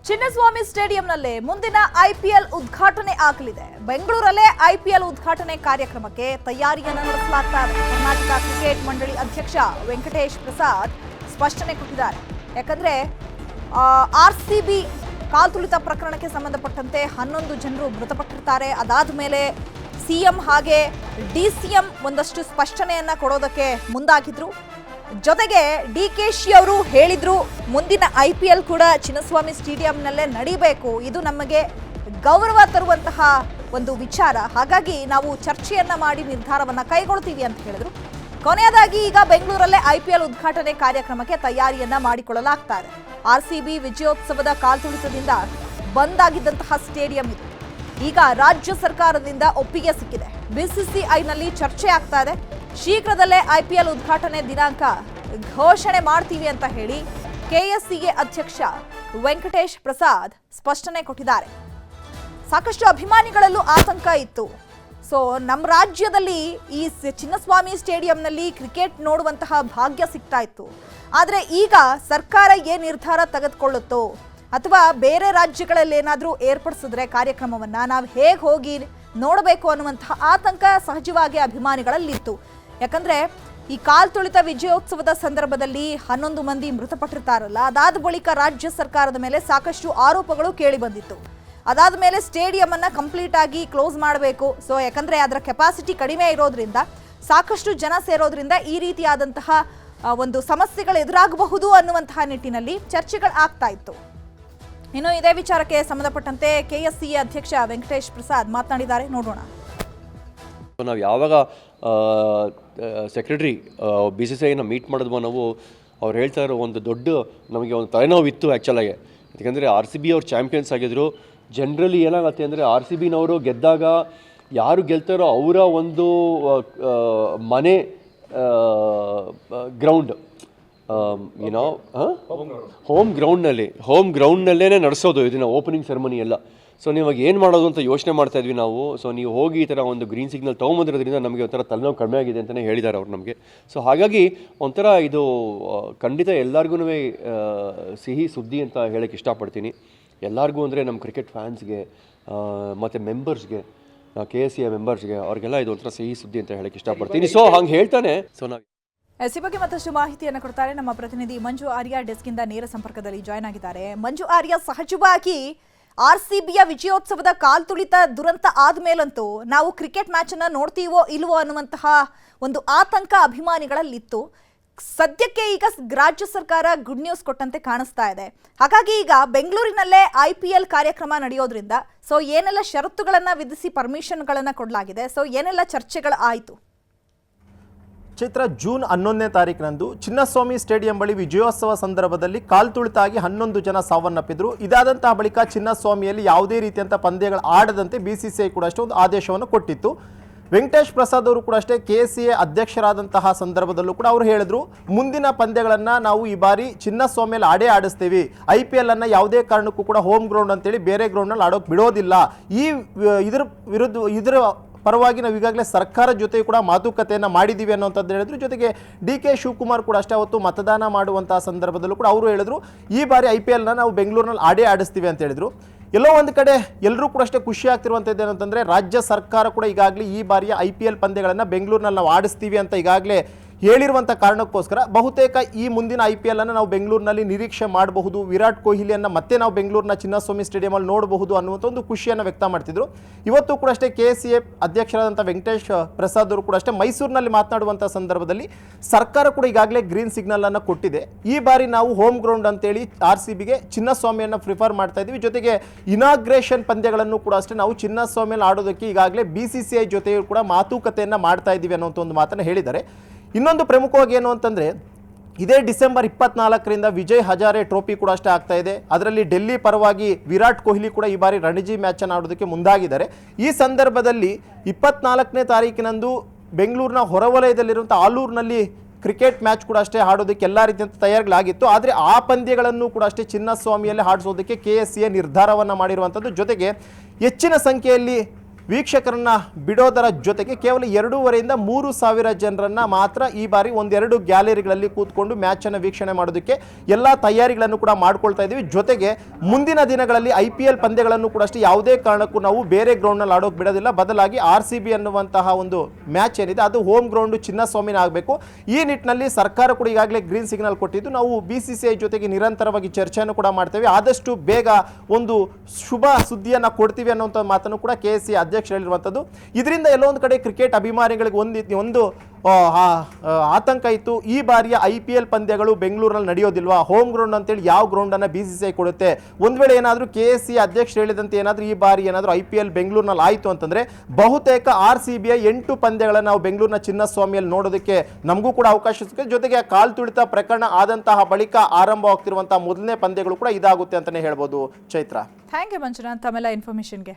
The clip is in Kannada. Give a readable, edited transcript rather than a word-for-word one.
ಚಿನ್ನಸ್ವಾಮಿ ಸ್ಟೇಡಿಯಂನಲ್ಲಿ ಮುಂದಿನ ಐಪಿಎಲ್ ಉದ್ಘಾಟನೆ ಆಗಲಿದೆ. ಬೆಂಗಳೂರಲ್ಲೇ ಐಪಿಎಲ್ ಉದ್ಘಾಟನೆ ಕಾರ್ಯಕ್ರಮಕ್ಕೆ ತಯಾರಿಯನ್ನು ನಡೆಸಲಾಗ್ತಾ ಇದೆ. ಕರ್ನಾಟಕ ಕ್ರಿಕೆಟ್ ಮಂಡಳಿ ಅಧ್ಯಕ್ಷ ವೆಂಕಟೇಶ್ ಪ್ರಸಾದ್ ಸ್ಪಷ್ಟನೆ ಕೊಟ್ಟಿದ್ದಾರೆ. ಯಾಕಂದ್ರೆ ಆರ್ಸಿಬಿ ಕಾಲ್ತುಳಿತ ಪ್ರಕರಣಕ್ಕೆ ಸಂಬಂಧಪಟ್ಟಂತೆ 11 ಜನರು ಮೃತಪಟ್ಟಿರ್ತಾರೆ. ಅದಾದ ಮೇಲೆ ಸಿಎಂ ಹಾಗೆ ಡಿಸಿಎಂ ಒಂದಷ್ಟು ಸ್ಪಷ್ಟನೆಯನ್ನ ಕೊಡೋದಕ್ಕೆ ಮುಂದಾಗಿದ್ರು. ಜೊತೆಗೆ ಡಿಕೆಶಿ ಅವರು ಹೇಳಿದ್ರು, ಮುಂದಿನ ಐಪಿಎಲ್ ಕೂಡ ಚಿನ್ನಸ್ವಾಮಿ ಸ್ಟೇಡಿಯಂನಲ್ಲೇ ನಡೀಬೇಕು, ಇದು ನಮಗೆ ಗೌರವ ತರುವಂತಹ ಒಂದು ವಿಚಾರ, ಹಾಗಾಗಿ ನಾವು ಚರ್ಚೆಯನ್ನ ಮಾಡಿ ನಿರ್ಧಾರವನ್ನ ಕೈಗೊಳ್ತೀವಿ ಅಂತ ಹೇಳಿದ್ರು. ಕೊನೆಯದಾಗಿ ಈಗ ಬೆಂಗಳೂರಲ್ಲೇ ಐಪಿಎಲ್ ಉದ್ಘಾಟನೆ ಕಾರ್ಯಕ್ರಮಕ್ಕೆ ತಯಾರಿಯನ್ನ ಮಾಡಿಕೊಳ್ಳಲಾಗ್ತಾ ಇದೆ. ಆರ್ಸಿಬಿ ವಿಜಯೋತ್ಸವದ ಕಾಲ್ತುಳಿತದಿಂದ ಬಂದ್ ಆಗಿದ್ದಂತಹ ಸ್ಟೇಡಿಯಂ ಇದು. ಈಗ ರಾಜ್ಯ ಸರ್ಕಾರದಿಂದ ಒಪ್ಪಿಗೆ ಸಿಕ್ಕಿದೆ. ಬಿಸಿಸಿಐನಲ್ಲಿ ಚರ್ಚೆ ಆಗ್ತಾ ಇದೆ. ಶೀಘ್ರದಲ್ಲೇ ಐಪಿಎಲ್ ಉದ್ಘಾಟನೆ ದಿನಾಂಕ ಘೋಷಣೆ ಮಾಡ್ತೀವಿ ಅಂತ ಹೇಳಿ ಕೆಎಸ್ಸಿಎ ಅಧ್ಯಕ್ಷ ವೆಂಕಟೇಶ್ ಪ್ರಸಾದ್ ಸ್ಪಷ್ಟನೆ ಕೊಟ್ಟಿದ್ದಾರೆ. ಸಾಕಷ್ಟು ಅಭಿಮಾನಿಗಳಲ್ಲೂ ಆತಂಕ ಇತ್ತು. ಸೊ ನಮ್ಮ ರಾಜ್ಯದಲ್ಲಿ ಈ ಚಿನ್ನಸ್ವಾಮಿ ಸ್ಟೇಡಿಯಂನಲ್ಲಿ ಕ್ರಿಕೆಟ್ ನೋಡುವಂತಹ ಭಾಗ್ಯ ಸಿಗ್ತಾ ಇತ್ತು. ಆದರೆ ಈಗ ಸರ್ಕಾರ ಏನ್ ನಿರ್ಧಾರ ತೆಗೆದುಕೊಳ್ಳುತ್ತೋ ಅಥವಾ ಬೇರೆ ರಾಜ್ಯಗಳಲ್ಲಿ ಏನಾದರೂ ಏರ್ಪಡಿಸಿದ್ರೆ ಕಾರ್ಯಕ್ರಮವನ್ನ ನಾವು ಹೇಗೆ ಹೋಗಿ ನೋಡಬೇಕು ಅನ್ನುವಂತಹ ಆತಂಕ ಸಹಜವಾಗಿ ಅಭಿಮಾನಿಗಳಲ್ಲಿತ್ತು. ಯಾಕಂದ್ರೆ ಈ ಕಾಲ್ತುಳಿತ ವಿಜಯೋತ್ಸವದ ಸಂದರ್ಭದಲ್ಲಿ 11 ಮಂದಿ ಮೃತಪಟ್ಟಿರ್ತಾರಲ್ಲ, ಅದಾದ ಬಳಿಕ ರಾಜ್ಯ ಸರ್ಕಾರದ ಮೇಲೆ ಸಾಕಷ್ಟು ಆರೋಪಗಳು ಕೇಳಿ ಬಂದಿತ್ತು. ಅದಾದ ಮೇಲೆ ಸ್ಟೇಡಿಯಂ ಅನ್ನ ಕಂಪ್ಲೀಟ್ ಆಗಿ ಕ್ಲೋಸ್ ಮಾಡಬೇಕು. ಸೊ ಯಾಕಂದ್ರೆ ಅದರ ಕೆಪಾಸಿಟಿ ಕಡಿಮೆ ಇರೋದ್ರಿಂದ, ಸಾಕಷ್ಟು ಜನ ಸೇರೋದ್ರಿಂದ ಈ ರೀತಿಯಾದಂತಹ ಒಂದು ಸಮಸ್ಯೆಗಳು ಎದುರಾಗಬಹುದು ಅನ್ನುವಂತಹ ನಿಟ್ಟಿನಲ್ಲಿ ಚರ್ಚೆಗಳು ಆಗ್ತಾ ಇತ್ತು. ಇನ್ನು ಇದೇ ವಿಚಾರಕ್ಕೆ ಸಂಬಂಧಪಟ್ಟಂತೆ ಕೆಎಸ್ಸಿಎ ಅಧ್ಯಕ್ಷ ವೆಂಕಟೇಶ್ ಪ್ರಸಾದ್ ಮಾತನಾಡಿದ್ದಾರೆ, ನೋಡೋಣ. ನಾವು ಯಾವಾಗ ಸೆಕ್ರೆಟರಿ BCCIನ ಮೀಟ್ ಮಾಡಿದ್ವೋ ನಾವು, ಅವ್ರು ಹೇಳ್ತಾ ಇರೋ ಒಂದು ದೊಡ್ಡ ನಮಗೆ ಒಂದು ತಲೆನೋವಿತ್ತು ಆ್ಯಕ್ಚುಲಾಗಿ. ಯಾಕೆಂದರೆ RCB ಅವ್ರು ಚಾಂಪಿಯನ್ಸ್ ಆಗಿದ್ರು. ಜನರಲಿ ಏನಾಗುತ್ತೆ ಅಂದರೆ RCBನವರು ಗೆದ್ದಾಗ ಯಾರು ಗೆಲ್ತಾರೋ ಅವರ ಒಂದು ಮನೆ ಗ್ರೌಂಡ್ ಏನೋ ಹೋಮ್ ಗ್ರೌಂಡ್ನಲ್ಲೇ ನಡೆಸೋದು ಇದನ್ನು ಓಪನಿಂಗ್ ಸೆರೆಮನಿ ಎಲ್ಲ. ಸೊ ನೀವಾಗ ಏನು ಮಾಡೋದು ಅಂತ ಯೋಚನೆ ಮಾಡ್ತಾ ಇದ್ವಿ ನಾವು. ಸೊ ನೀವು ಹೋಗಿ ಈ ಥರ ಒಂದು ಗ್ರೀನ್ ಸಿಗ್ನಲ್ ತೊಗೊಂಬಂದಿರೋದ್ರಿಂದ ನಮಗೆ ಒಂಥರ ತಲೆನೋವು ಕಡಿಮೆ ಆಗಿದೆ ಅಂತಲೇ ಹೇಳಿದ್ದಾರೆ ಅವ್ರು ನಮಗೆ. ಸೊ ಹಾಗಾಗಿ ಒಂಥರ ಇದು ಖಂಡಿತ ಎಲ್ಲರಿಗೂ ಸಿಹಿ ಸುದ್ದಿ ಅಂತ ಹೇಳೋಕ್ಕೆ ಇಷ್ಟಪಡ್ತೀನಿ. ಎಲ್ಲರಿಗೂ ಅಂದರೆ ನಮ್ಮ ಕ್ರಿಕೆಟ್ ಫ್ಯಾನ್ಸ್ಗೆ ಮತ್ತು ಮೆಂಬರ್ಸ್ಗೆ, KSCA ಮೆಂಬರ್ಸ್ಗೆ, ಅವ್ರಿಗೆಲ್ಲ ಇದು ಒಂಥರ ಸಿಹಿ ಸುದ್ದಿ ಅಂತ ಹೇಳೋಕ್ಕೆ ಇಷ್ಟಪಡ್ತೀನಿ. ಸೊ ಹಂಗೆ ಹೇಳ್ತಾನೆ. ಸೊ ನಾವು ಈ ಬಗ್ಗೆ ಮತ್ತಷ್ಟು ಮಾಹಿತಿಯನ್ನು ಕೊಡ್ತಾರೆ ನಮ್ಮ ಪ್ರತಿನಿಧಿ ಮಂಜು ಆರ್ಯ. ಡೆಸ್ಕಿಂದ ನೇರ ಸಂಪರ್ಕದಲ್ಲಿ ಜಾಯ್ನ್ ಆಗಿದ್ದಾರೆ. ಮಂಜು ಆರ್ಯ, ಸಹಜವಾಗಿ RCBಯ ವಿಜಯೋತ್ಸವದ ಕಾಲ್ತುಳಿತ ದುರಂತ ಆದ್ಮೇಲಂತೂ ನಾವು ಕ್ರಿಕೆಟ್ ಮ್ಯಾಚ್ ಅನ್ನ ನೋಡ್ತೀವೋ ಇಲ್ವೋ ಅನ್ನುವಂತಹ ಒಂದು ಆತಂಕ ಅಭಿಮಾನಿಗಳಲ್ಲಿತ್ತು. ಸದ್ಯಕ್ಕೆ ಈಗ ರಾಜ್ಯ ಸರ್ಕಾರ ಗುಡ್ ನ್ಯೂಸ್ ಕೊಟ್ಟಂತೆ ಕಾಣಿಸ್ತಾ ಇದೆ. ಹಾಗಾಗಿ ಈಗ ಬೆಂಗಳೂರಿನಲ್ಲೇ IPL ಕಾರ್ಯಕ್ರಮ ನಡೆಯೋದ್ರಿಂದ ಸೊ ಏನೆಲ್ಲ ಷರತ್ತುಗಳನ್ನ ವಿಧಿಸಿ ಪರ್ಮಿಷನ್ಗಳನ್ನ ಕೊಡಲಾಗಿದೆ, ಸೊ ಏನೆಲ್ಲ ಚರ್ಚೆಗಳು ಆಯಿತು? ಚೈತ್ರ, ಜೂನ್ 11ನೇ ತಾರೀಕಿನಂದು ಚಿನ್ನಸ್ವಾಮಿ ಸ್ಟೇಡಿಯಂ ಬಳಿ ವಿಜಯೋತ್ಸವ ಸಂದರ್ಭದಲ್ಲಿ ಕಾಲ್ತುಳಿತ ಆಗಿ 11 ಜನ ಸಾವನ್ನಪ್ಪಿದ್ರು. ಇದಾದಂತಹ ಬಳಿಕ ಚಿನ್ನಸ್ವಾಮಿಯಲ್ಲಿ ಯಾವುದೇ ರೀತಿಯಂಥ ಪಂದ್ಯಗಳು ಆಡದಂತೆ BCCI ಕೂಡ ಅಷ್ಟೇ ಒಂದು ಆದೇಶವನ್ನು ಕೊಟ್ಟಿತ್ತು. ವೆಂಕಟೇಶ್ ಪ್ರಸಾದ್ ಅವರು ಕೂಡ ಅಷ್ಟೇ KSCA ಅಧ್ಯಕ್ಷರಾದಂತಹ ಸಂದರ್ಭದಲ್ಲೂ ಕೂಡ ಅವರು ಹೇಳಿದ್ರು, ಮುಂದಿನ ಪಂದ್ಯಗಳನ್ನು ನಾವು ಈ ಬಾರಿ ಚಿನ್ನಸ್ವಾಮಿಯಲ್ಲಿ ಆಡಿಸ್ತೀವಿ, IPL ಅನ್ನು ಯಾವುದೇ ಕಾರಣಕ್ಕೂ ಕೂಡ ಹೋಮ್ ಗ್ರೌಂಡ್ ಅಂತೇಳಿ ಬೇರೆ ಗ್ರೌಂಡ್ನಲ್ಲಿ ಆಡೋಕೆ ಬಿಡೋದಿಲ್ಲ. ಇದರ ಪರವಾಗಿ ನಾವು ಈಗಾಗಲೇ ಸರ್ಕಾರ ಜೊತೆ ಕೂಡ ಮಾತುಕತೆಯನ್ನು ಮಾಡಿದ್ದೀವಿ ಅನ್ನೋಂಥದ್ದು ಹೇಳಿದ್ರು. ಜೊತೆಗೆ DK ಶಿವಕುಮಾರ್ ಕೂಡ ಅಷ್ಟೇ ಅವತ್ತು ಮತದಾನ ಮಾಡುವಂತಹ ಸಂದರ್ಭದಲ್ಲೂ ಕೂಡ ಅವರು ಹೇಳಿದ್ರು, ಈ ಬಾರಿ IPLನ ನಾವು ಬೆಂಗಳೂರಿನಲ್ಲಿ ಆಡಿಸ್ತೀವಿ ಅಂತ ಹೇಳಿದ್ರು. ಎಲ್ಲೋ ಒಂದು ಕಡೆ ಎಲ್ಲರೂ ಕೂಡ ಅಷ್ಟೇ ಖುಷಿ ಆಗ್ತಿರುವಂಥದ್ದು ಏನಂತಂದರೆ, ರಾಜ್ಯ ಸರ್ಕಾರ ಕೂಡ ಈಗಾಗಲೇ ಈ ಬಾರಿಯ IPL ಪಂದ್ಯಗಳನ್ನು ಬೆಂಗಳೂರಿನಲ್ಲಿ ನಾವು ಆಡಿಸ್ತೀವಿ ಅಂತ ಈಗಾಗಲೇ ಹೇಳಿರುವಂಥ ಕಾರಣಕ್ಕೋಸ್ಕರ ಬಹುತೇಕ ಈ ಮುಂದಿನ IPL ಅನ್ನು ನಾವು ಬೆಂಗಳೂರಿನಲ್ಲಿ ನಿರೀಕ್ಷೆ ಮಾಡಬಹುದು. ವಿರಾಟ್ ಕೊಹ್ಲಿಯನ್ನು ಮತ್ತೆ ನಾವು ಬೆಂಗಳೂರಿನ ಚಿನ್ನಸ್ವಾಮಿ ಸ್ಟೇಡಿಯಮಲ್ಲಿ ನೋಡಬಹುದು ಅನ್ನುವಂಥ ಒಂದು ಖುಷಿಯನ್ನು ವ್ಯಕ್ತ ಮಾಡ್ತಿದ್ರು. ಇವತ್ತು ಕೂಡ ಅಷ್ಟೇ KSCA ಅಧ್ಯಕ್ಷರಾದಂಥ ವೆಂಕಟೇಶ್ ಪ್ರಸಾದ್ ಅವರು ಕೂಡ ಅಷ್ಟೇ ಮೈಸೂರಿನಲ್ಲಿ ಮಾತನಾಡುವಂಥ ಸಂದರ್ಭದಲ್ಲಿ ಸರ್ಕಾರ ಕೂಡ ಈಗಾಗಲೇ ಗ್ರೀನ್ ಸಿಗ್ನಲನ್ನು ಕೊಟ್ಟಿದೆ. ಈ ಬಾರಿ ನಾವು ಹೋಮ್ ಗ್ರೌಂಡ್ ಅಂತೇಳಿ RCBಗೆ ಚಿನ್ನಸ್ವಾಮಿಯನ್ನು ಪ್ರಿಫರ್ ಮಾಡ್ತಾ ಇದ್ದೀವಿ. ಜೊತೆಗೆ ಇನಾಗ್ರೇಷನ್ ಪಂದ್ಯಗಳನ್ನು ಕೂಡ ಅಷ್ಟೇ ನಾವು ಚಿನ್ನಸ್ವಾಮಿಯಲ್ಲಿ ಆಡೋದಕ್ಕೆ ಈಗಾಗಲೇ BCCI ಜೊತೆಯೂ ಕೂಡ ಮಾತುಕತೆಯನ್ನು ಮಾಡ್ತಾ ಇದ್ದೀವಿ ಅನ್ನೋಂಥ ಒಂದು ಮಾತನ್ನು ಹೇಳಿದ್ದಾರೆ. ಇನ್ನೊಂದು ಪ್ರಮುಖವಾಗಿ ಏನು ಅಂತಂದರೆ, ಇದೇ ಡಿಸೆಂಬರ್ 24ರಿಂದ ವಿಜಯ್ ಹಜಾರೆ ಟ್ರೋಫಿ ಕೂಡ ಅಷ್ಟೇ ಆಗ್ತಾ ಇದೆ. ಅದರಲ್ಲಿ ಡೆಲ್ಲಿ ಪರವಾಗಿ ವಿರಾಟ್ ಕೊಹ್ಲಿ ಕೂಡ ಈ ಬಾರಿ ರಣಜಿ ಮ್ಯಾಚನ್ನು ಆಡೋದಕ್ಕೆ ಮುಂದಾಗಿದ್ದಾರೆ. ಈ ಸಂದರ್ಭದಲ್ಲಿ 24ನೇ ತಾರೀಕಿನಂದು ಬೆಂಗಳೂರಿನ ಹೊರವಲಯದಲ್ಲಿರುವಂಥ ಆಲೂರಿನಲ್ಲಿ ಕ್ರಿಕೆಟ್ ಮ್ಯಾಚ್ ಕೂಡ ಅಷ್ಟೇ ಆಡೋದಕ್ಕೆ ಎಲ್ಲ ರೀತಿಯಂಥ ತಯಾರಿಗಳಾಗಿತ್ತು. ಆದರೆ ಆ ಪಂದ್ಯಗಳನ್ನು ಕೂಡ ಅಷ್ಟೇ ಚಿನ್ನಸ್ವಾಮಿಯಲ್ಲಿ ಆಡಿಸೋದಕ್ಕೆ KSCA ನಿರ್ಧಾರವನ್ನು ಮಾಡಿರುವಂಥದ್ದು. ಜೊತೆಗೆ ಹೆಚ್ಚಿನ ಸಂಖ್ಯೆಯಲ್ಲಿ ವೀಕ್ಷಕರನ್ನ ಬಿಡೋದರ ಜೊತೆಗೆ ಕೇವಲ 2,500ರಿಂದ 3,000 ಜನರನ್ನ ಮಾತ್ರ ಈ ಬಾರಿ ಒಂದೆರಡು ಗ್ಯಾಲರಿಗಳಲ್ಲಿ ಕೂತ್ಕೊಂಡು ಮ್ಯಾಚನ್ನು ವೀಕ್ಷಣೆ ಮಾಡೋದಕ್ಕೆ ಎಲ್ಲ ತಯಾರಿಗಳನ್ನು ಕೂಡ ಮಾಡ್ಕೊಳ್ತಾ ಇದ್ದೀವಿ. ಜೊತೆಗೆ ಮುಂದಿನ ದಿನಗಳಲ್ಲಿ IPL ಪಂದ್ಯಗಳನ್ನು ಕೂಡ ಅಷ್ಟೇ ಯಾವುದೇ ಕಾರಣಕ್ಕೂ ನಾವು ಬೇರೆ ಗ್ರೌಂಡ್ನಲ್ಲಿ ಆಡೋಕೆ ಬಿಡೋದಿಲ್ಲ. ಬದಲಾಗಿ RCB ಅನ್ನುವಂತಹ ಒಂದು ಮ್ಯಾಚ್ ಏನಿದೆ ಅದು ಹೋಮ್ ಗ್ರೌಂಡು ಚಿನ್ನಸ್ವಾಮಿನ ಆಗಬೇಕು. ಈ ನಿಟ್ಟಿನಲ್ಲಿ ಸರ್ಕಾರ ಕೂಡ ಈಗಾಗಲೇ ಗ್ರೀನ್ ಸಿಗ್ನಲ್ ಕೊಟ್ಟಿದ್ದು ನಾವು BCCI ಜೊತೆಗೆ ನಿರಂತರವಾಗಿ ಚರ್ಚೆಯನ್ನು ಕೂಡ ಮಾಡ್ತೇವೆ. ಆದಷ್ಟು ಬೇಗ ಒಂದು ಶುಭ ಸುದ್ದಿಯನ್ನು ಕೊಡ್ತೀವಿ ಅನ್ನುವಂಥ ಮಾತನ್ನು ಕೂಡ KSC ಅಧ್ಯಕ್ಷರು ಹೇಳಿರುವಂಥದ್ದು. ಇದರಿಂದ ಎಲ್ಲೋ ಒಂದು ಕಡೆ ಕ್ರಿಕೆಟ್ ಅಭಿಮಾನಿಗಳಿಗೆ ಒಂದು ಆತಂಕ ಇತ್ತು. ಈ ಬಾರಿಯ IPL ಪಂದ್ಯಗಳು ಬೆಂಗಳೂರಲ್ಲಿ ನಡೆಯೋದಿಲ್ವಾ, ಹೋಮ್ ಗ್ರೌಂಡ್ ಅಂತೇಳಿ ಯಾವ ಗ್ರೌಂಡನ್ನು BCCI ಕೊಡುತ್ತೆ, ಒಂದು ವೇಳೆ ಏನಾದರೂ KSC ಅಧ್ಯಕ್ಷರು ಹೇಳಿದಂತೆ ಏನಾದರೂ ಈ ಬಾರಿ ಏನಾದರೂ IPL ಬೆಂಗಳೂರಿನಲ್ಲಿ ಆಯಿತು ಅಂತಂದರೆ ಬಹುತೇಕ RCBಯ 8 ಪಂದ್ಯಗಳನ್ನು ನಾವು ಬೆಂಗಳೂರಿನ ಚಿನ್ನಸ್ವಾಮಿಯಲ್ಲಿ ನೋಡೋದಕ್ಕೆ ನಮಗೂ ಕೂಡ ಅವಕಾಶ ಸಿಗುತ್ತೆ. ಜೊತೆಗೆ ಕಾಲ್ ತುಳಿತ ಪ್ರಕರಣ ಆದಂತಹ ಬಳಿಕ ಆರಂಭವಾಗ್ತಿರುವಂತಹ ಮೊದಲನೇ ಪಂದ್ಯಗಳು ಕೂಡ ಇದಾಗುತ್ತೆ ಅಂತಲೇ ಹೇಳ್ಬೋದು. ಚೈತ್ರ, ಥ್ಯಾಂಕ್ ಯು ಮಂಜುನಾಥ್ ತಮ್ಮೆಲ್ಲ ಇನ್ಫಾರ್ಮೇಷನ್ಗೆ.